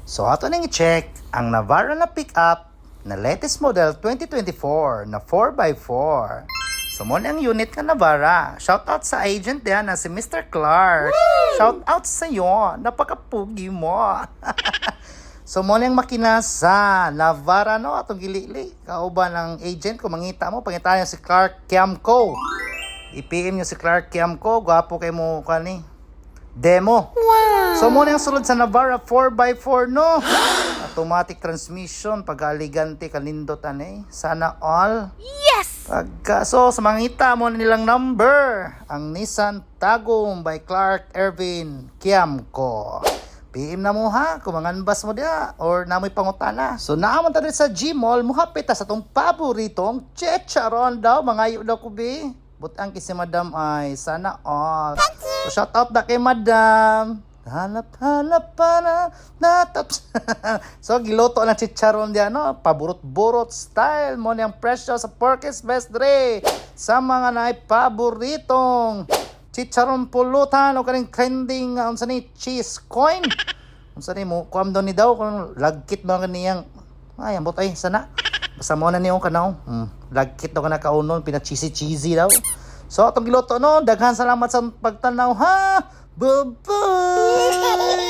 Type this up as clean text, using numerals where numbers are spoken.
So ato nang i-check ang Navara na pickup na latest model 2024 na 4x4. So mo ang unit nga Navara. Shoutout sa agent diyan na si Mr. Clark. Shoutout sa iyo. Napakapugi mo. So mo ang makina sa Navara no atong gilili. Kauban ng agent kung mangita mo pangita niya si Clark Kiamco. I-PM niyo si Clark Kiamco. Gwapo kay mo kani. Demo. Wow. So muna yung sulod sa Navara 4x4 no. Automatic transmission pag-aligante kanindot ani. Sana all. Yes! So sa mangita mo nilang number ang Nissan Tagum by Clark Ervin Kiamco. PM na mo ha kung manganbas mo dia or namoy pangutana. So naaman ta sa Gmall muhapit ta sa tong paboritong chicharon daw mangayo daw ko bi. Butang kisi madam ay sana all. So shout out na kay madam. Hanap pa na nataps. So giloto ng chicharon diyan no, paburot-burot style mo niyang presyo sa Porky's Best Dre. Sa mga naay paboritong chicharon pulutan o kaning trending unsa ni cheese coin. Unsa ni mo kuam daw ni daw kung lagkit ba kaniyang ay ambot ay sana. Basta mo na niyo kanaw. Lagkit daw kana kaunon pina cheesy daw. So atong giloto no, daghan salamat sa pagtanaw ha. Bye-bye.